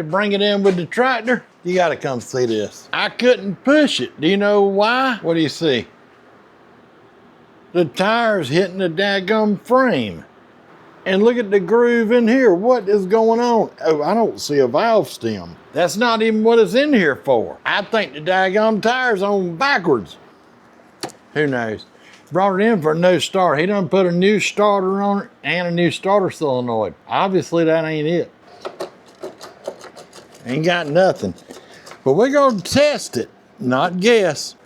bring it in with the tractor, you gotta come see this. I couldn't push it. Do you know why? What do you see? The tire's hitting the daggum frame. And look at the groove in here. What is going on? Oh, I don't see a valve stem. That's not even what it's in here for. I think the daggum tire's on backwards. Who knows? Brought it in for a no start. He done put a new starter on it and a new starter solenoid. Obviously that ain't it. Ain't got nothing. But we're gonna test it, not guess.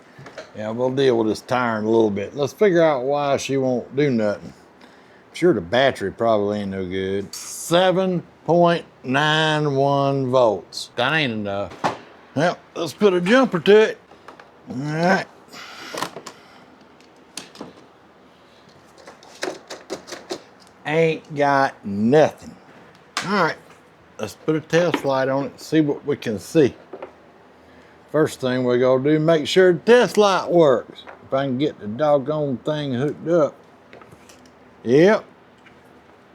Yeah, we'll deal with this tire in a little bit. Let's figure out why she won't do nothing. I'm sure the battery probably ain't no good. 7.91 volts. That ain't enough. Well, let's put a jumper to it. All right. Ain't got nothing. All right, let's put a test light on it and see what we can see. First thing we're gonna do, make sure the test light works. If I can get the doggone thing hooked up. Yep.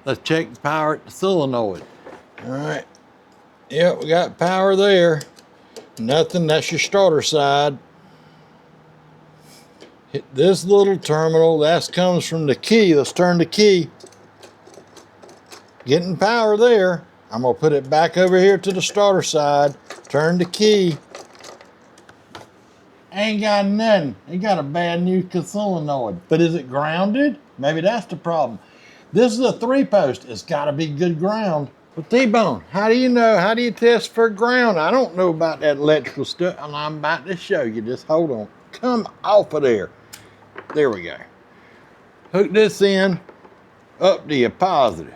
Let's check the power at the solenoid. All right. Yep, we got power there. Nothing, that's your starter side. Hit this little terminal, that comes from the key. Let's turn the key. Getting power there. I'm gonna put it back over here to the starter side. Turn the key. Ain't got nothing. It got a bad new solenoid. But is it grounded? Maybe that's the problem. This is a 3-post. It's gotta be good ground. But T-Bone, how do you know? How do you test for ground? I don't know about that electrical stuff, and I'm about to show you. Just hold on. Come off of there. There we go. Hook this in up to your positive.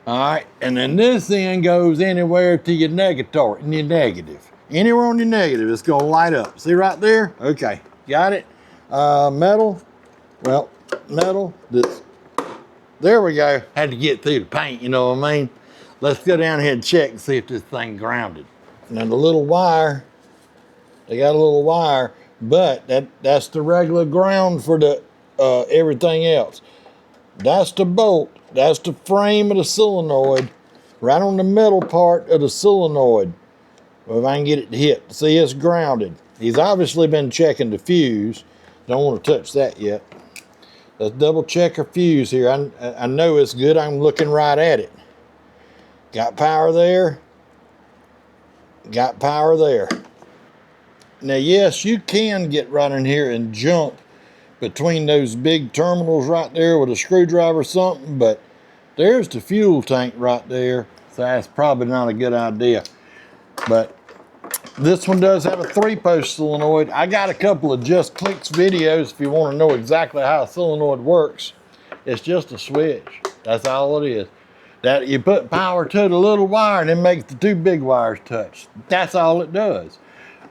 All right, and then this end goes anywhere to your negative. Anywhere on your negative, it's gonna light up. See right there? Okay, got it. Metal, well, metal, this. There we go. Had to get through the paint, you know what I mean? Let's go down here and check and see if this thing grounded. Now the little wire, they got a little wire, but that's the regular ground for the everything else. That's the bolt. That's the frame of the solenoid, right on the metal part of the solenoid. Well, if I can get it to hit. See, it's grounded. He's obviously been checking the fuse. Don't want to touch that yet. Let's double check our fuse here. I know it's good. I'm looking right at it. Got power there. Got power there. Now, yes, you can get right in here and jump between those big terminals right there with a screwdriver or something, but there's the fuel tank right there, so that's probably not a good idea. But this one does have a 3-post solenoid. I got a couple of Just Clicks videos if you want to know exactly how a solenoid works. It's just a switch. That's all it is. That you put power to the little wire and it makes the 2 big wires touch. That's all it does.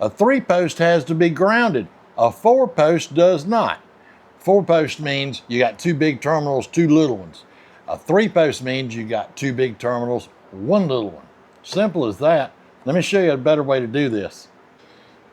A 3-post has to be grounded. A 4-post does not. 4-post means you got 2 big terminals, 2 little ones. A 3-post means you got 2 big terminals, 1 little one. Simple as that. Let me show you a better way to do this.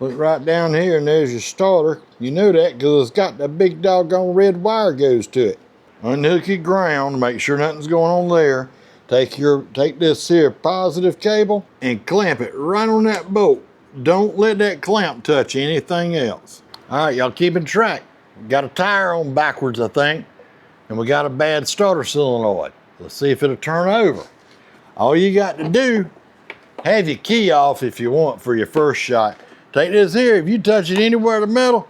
Look right down here and there's your starter. You know that because it's got that big doggone red wire goes to it. Unhook your ground, make sure nothing's going on there. Take this here positive cable and clamp it right on that bolt. Don't let that clamp touch anything else. All right, y'all keeping track. We got a tire on backwards, I think, and we got a bad starter solenoid. Let's see if it'll turn over. All you got to do, have your key off if you want for your first shot. Take this here, if you touch it anywhere in the metal,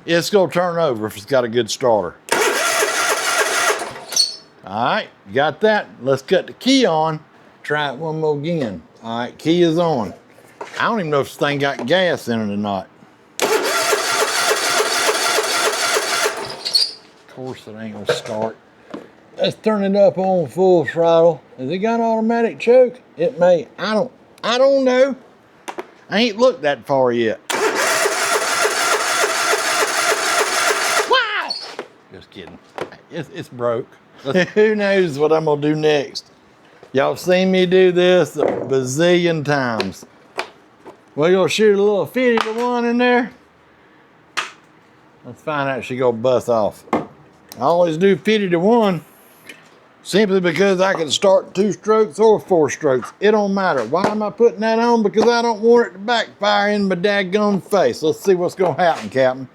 it's gonna turn over if it's got a good starter. All right, got that. Let's cut the key on. Try it one more again. All right, key is on. I don't even know if this thing got gas in it or not. Of course it ain't gonna start. Let's turn it up on full throttle. Has it got automatic choke? It may. I don't know. I ain't looked that far yet. Wow! Just kidding. It's broke. Who knows what I'm gonna do next? Y'all seen me do this a bazillion times. We're gonna shoot a little 50-to-1 in there. Let's find out if she gonna bust off. I always do 50-to-1. Simply because I can start 2 strokes or 4 strokes. It don't matter. Why am I putting that on? Because I don't want it to backfire in my daggone face. Let's see what's gonna happen, Captain.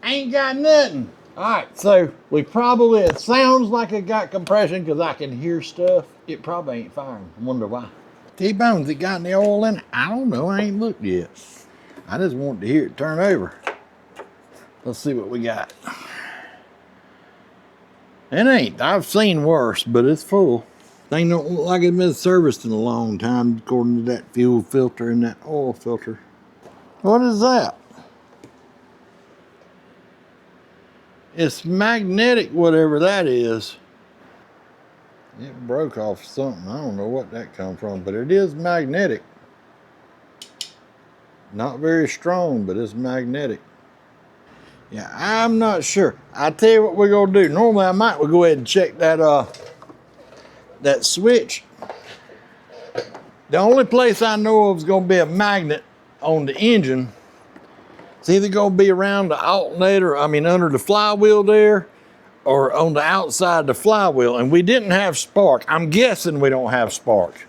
Ain't got nothing. All right, so we probably, it sounds like it got compression because I can hear stuff. It probably ain't firing. I wonder why. T-Bones, it got any oil in it? I don't know, I ain't looked yet. I just wanted to hear it turn over. Let's see what we got. It ain't, I've seen worse, but it's full. Thing don't look like it's been serviced in a long time according to that fuel filter and that oil filter. What is that? It's magnetic, whatever that is. It broke off something. I don't know what that come from, but it is magnetic. Not very strong, but it's magnetic. Yeah, I'm not sure. I tell you what we're gonna do. Normally I might go ahead and check that that switch. The only place I know of is gonna be a magnet on the engine. It's either gonna be around the alternator, under the flywheel there, or on the outside of the flywheel. And we didn't have spark. I'm guessing we don't have spark.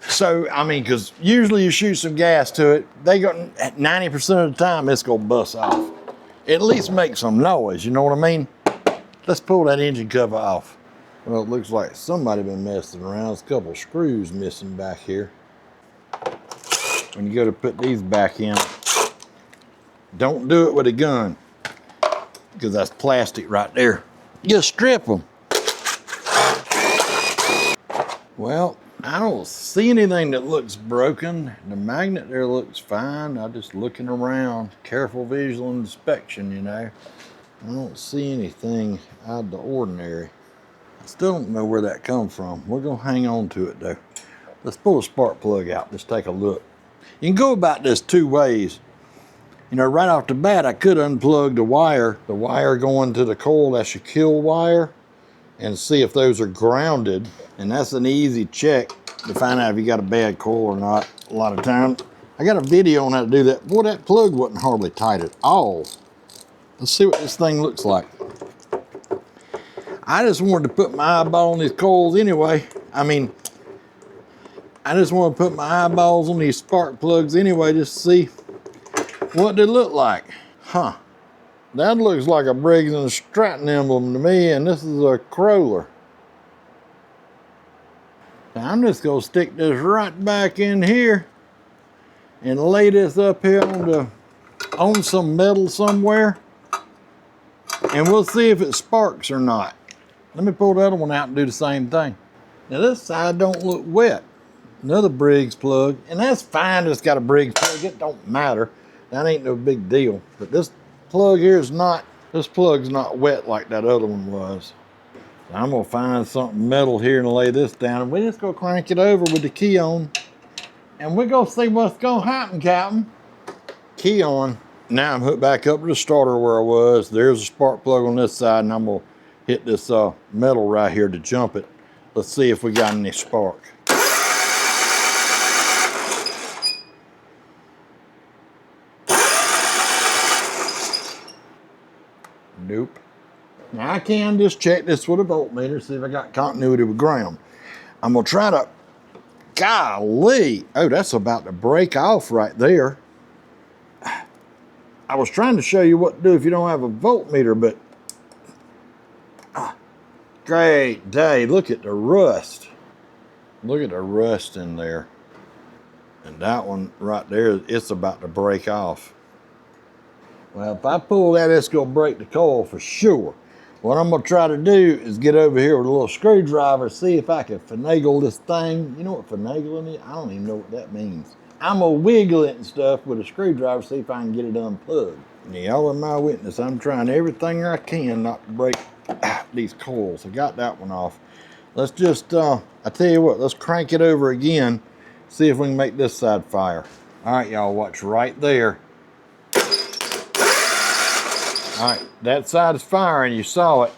Because usually you shoot some gas to it, they got 90% of the time it's gonna bust off. At least make some noise, you know what I mean? Let's pull that engine cover off. Well, it looks like somebody been messing around. There's a couple screws missing back here. When you go to put these back in, don't do it with a gun, because that's plastic right there. Just strip them. Well, I don't see anything that looks broken. The magnet there looks fine. I'm just looking around. Careful visual inspection, you know. I don't see anything out of the ordinary. I still don't know where that comes from. We're gonna hang on to it though. Let's pull the spark plug out. Let's take a look. You can go about this 2 ways. You know, right off the bat, I could unplug the wire going to the coil, that's your kill wire, and see if those are grounded. And that's an easy check to find out if you got a bad coil or not a lot of times. I got a video on how to do that. Boy, that plug wasn't hardly tight at all. Let's see what this thing looks like. I just wanted to put my eyeball on these coils anyway. I just want to put my eyeballs on these spark plugs anyway, just to see what they look like. Huh. That looks like a Briggs and Stratton emblem to me, and this is a Kohler. Now I'm just gonna stick this right back in here and lay this up here on some metal somewhere, and we'll see if it sparks or not. Let me pull the other one out and do the same thing. Now this side don't look wet. Another Briggs plug, and that's fine. It's got a Briggs plug. It don't matter. That ain't no big deal. But this plug here is not. This plug's not wet like that other one was. So I'm gonna find something metal here and lay this down, and we just gonna crank it over with the key on, and we're gonna see what's gonna happen, Captain. Key on. Now I'm hooked back up to the starter where I was. There's a spark plug on this side, and I'm gonna hit this metal right here to jump it. Let's see if we got any spark. Nope. Now I can just check this with a voltmeter, see if I got continuity with ground. I'm gonna try to, golly, oh, that's about to break off right there. I was trying to show you what to do if you don't have a voltmeter, but great day, look at the rust. Look at the rust in there. And that one right there, it's about to break off. Well, if I pull that, it's gonna break the coil for sure. What I'm gonna try to do is get over here with a little screwdriver, see if I can finagle this thing. You know what finagling is? I don't even know what that means. I'm gonna wiggle it and stuff with a screwdriver, see if I can get it unplugged. And y'all are my witness. I'm trying everything I can not to break these coils. I got that one off. Let's just, I tell you what, let's crank it over again, see if we can make this side fire. All right, y'all, watch right there. All right, that side is firing, you saw it.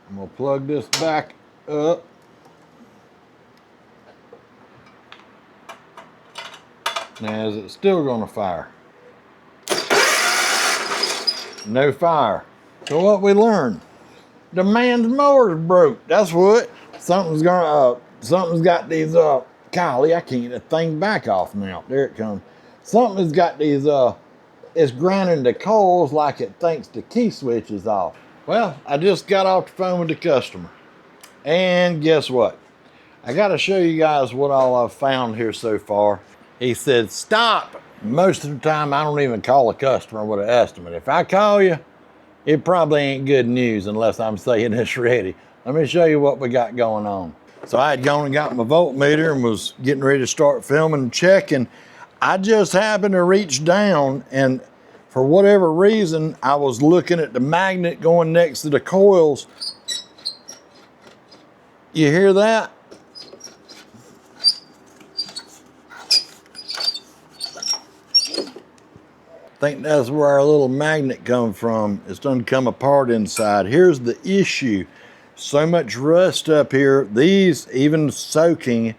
I'm gonna plug this back up. Now, is it still gonna fire? no fire. So what we learned, the man's mower's broke. That's what. Something's got these, golly, I can't get the thing back off now. There it comes. Something's got these, it's grinding the coils like it thinks the key switch is off. Well, I just got off the phone with the customer. And guess what? I got to show you guys what all I've found here so far. He said, stop. Most of the time, I don't even call a customer with an estimate. If I call you, it probably ain't good news unless I'm saying it's ready. Let me show you what we got going on. So I had gone and got my voltmeter and was getting ready to start filming and checking. I just happened to reach down, and for whatever reason, I was looking at the magnet going next to the coils. You hear that? I think that's where our little magnet come from. It's done come apart inside. Here's the issue. So much rust up here. These, even soaking,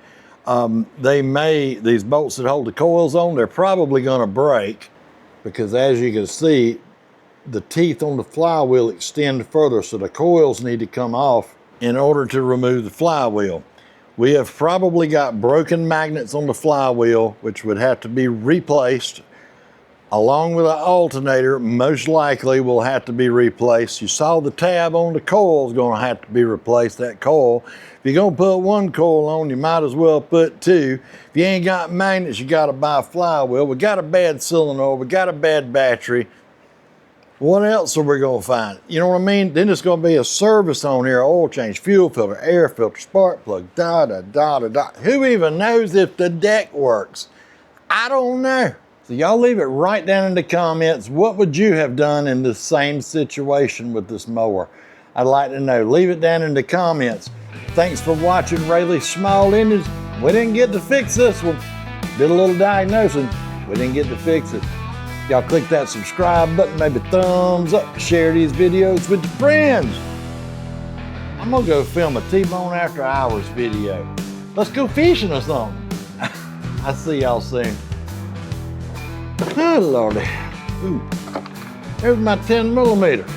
these bolts that hold the coils on, they're probably gonna break, because as you can see, the teeth on the flywheel extend further, so the coils need to come off in order to remove the flywheel. We have probably got broken magnets on the flywheel, which would have to be replaced, along with an alternator. Most likely will have to be replaced. You saw the tab on the coil is gonna have to be replaced, that coil. If you're gonna put one coil on, you might as well put two. If you ain't got magnets, you gotta buy a flywheel. We got a bad solenoid, we got a bad battery. What else are we gonna find? You know what I mean? Then it's gonna be a service on here, oil change, fuel filter, air filter, spark plug, da-da-da-da-da. Who even knows if the deck works? I don't know. So y'all leave it right down in the comments. What would you have done in the same situation with this mower? I'd like to know. Leave it down in the comments. Thanks for watching Raley's Small Engines. We didn't get to fix this one. Did a little diagnosing. We didn't get to fix it. Y'all click that subscribe button, maybe thumbs up, share these videos with your friends. I'm gonna go film a T-Bone After Hours video. Let's go fishing or something. I'll see y'all soon. Oh, Lordy. Ooh. There's my 10mm.